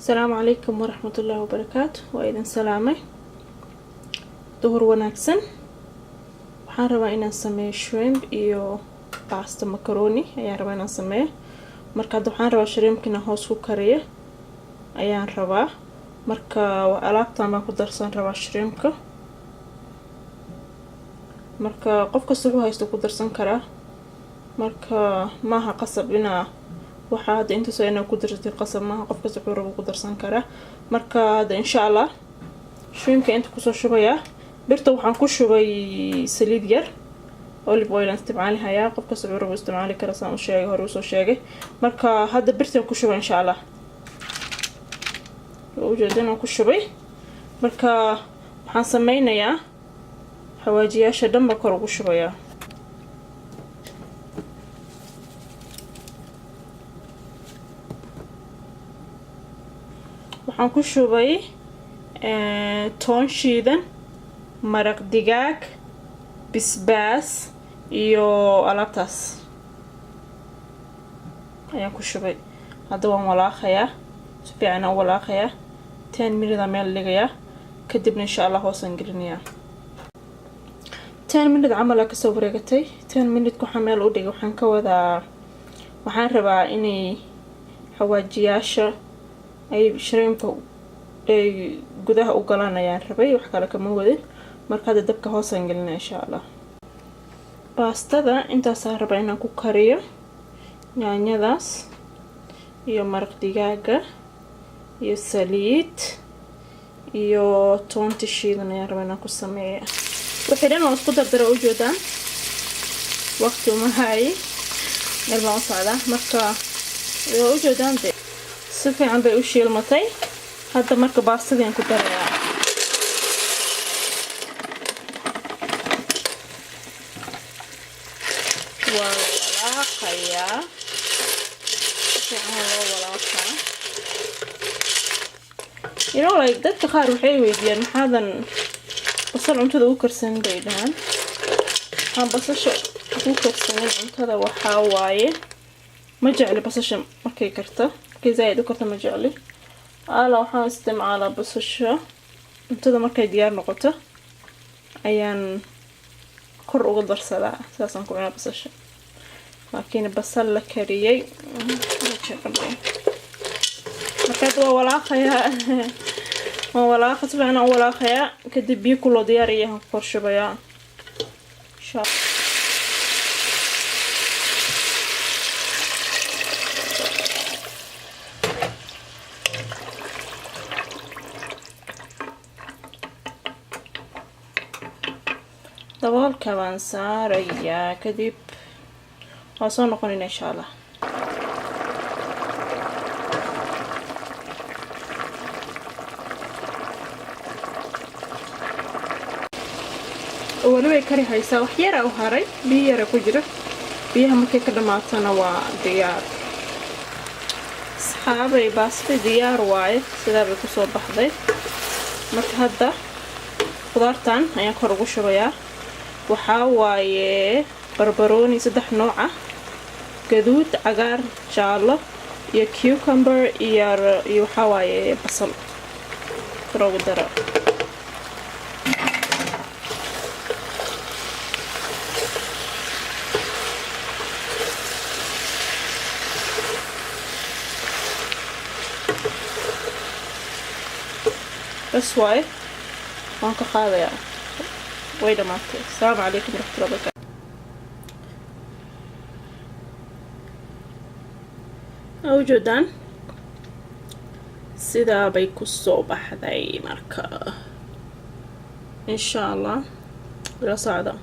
السلام عليكم ورحمة الله وبركاته. وإذن سلامي ظهر وناكسن. waxaan rabaa inaan sameeyo shrimp iyo pasta macaroni ayaan rabaa inaan sameeyo. marka waxaan rabaa shrimpkina hoos ku kariyo ayaan rabaa. marka alaabtaan baan ku darsan rabaa shrimpka. marka qof kasta wuxuu haysto ku darsan karaa. marka maaha qasab inaa waxa hada inta soo inaa ku darsatay qasab maaha, qof kasta wuxuu rabo ku darsan karaa. marka hada insha Allah shrimpka inta ku soo shubayaa. birta waxaan ku shubay saliid yar olive oil aan isticmaali hayaa. qof kasta wuxuu rabo isticmaali karaa saan u sheegay hore u soo sheegay. marka hada birta ku shubay insha Allah. وجدنا ku shubay. marka waxaan sameynayaa xawaajiyaasha dhanba kor ugu shubayaa. waxaan ku shubay toon shiidan, maraq digaag, bisbaas iyo alaabtaas ayaan ku shubay. hadda waan walaaqayaa si fiican aan walaaqayaa. 10 minutes meel ligayaa kadibna insha Allah hoosan gelinayaa. 10 minutes camal ka soo wareegatay. 10 minutes waxaan meel u dhigay. waxaan ka wadaa waxaan rabaa inay xawaajiyaasha ay shrimpka ay gudaha u galanayaan rabay, wax kale kama wadin. marka hada dabka hoosan gelinaa insha Allah. pastada intaas aan rabaa inaan ku kariyo yaanyadaas iyo maraq digaaga iyo saliid iyo toonta shiidan ayaan rabaa inaan ku sameeyo. wixii dhan waan isku dardara u jeedaan. waqti uma hayi meel baan u socdaa. marka u jeedaan de si fiican bay u shiilmatay. hadda marka baastadii aan ku darayaa. waa walaaqayaa fiican loo walaaqaa. like dadka qaar waxay weydiiyaan maxaadan basal cuntada u karsan bay dhahan. waxaan basasha u karsanin cuntada waxaa waaye ma jecli basasha markay karto. markay zaid u karto ma jecli. waxaan isticmaalaa basasha cuntada markay diyaar noqoto ayaan kor uga darsadaa. saasaan ku cunaa basasha. laakiin basal la kariyay markaad waa walaaqayaa. waan walaaqa si fiican u walaaqayaa. kadib biyo kuloo diyaar ayaan ku korshubayaa insha Allah. daboolka baan saarayaa. kadib waa soo noqonayna insha Allah. wali way kari haysaa. wax yar u haray, biyo yar ku jira. biyaha markay ka dhamaatana waa diyaar. saxaabay baasta diyaar waaye. sidaa bay ku soo baxday. marka hadda qudaartan ayaan kor ugu shubayaa. waxaa waaye barbarooni 3 nooc ah, gaduud, cagaar, jaallo iyo cucumber iyo waxaa waaye basal. kor ugu dara. بس واي وانك قاضية ويدا ماتي. السلام عليكم ورحمة الله وبركاته. أوجدان سيدا بيكو الصوبة حذاي مركا إن شاء الله ولا صعدة.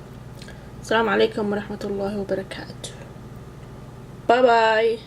السلام عليكم ورحمة الله وبركاته. باي باي.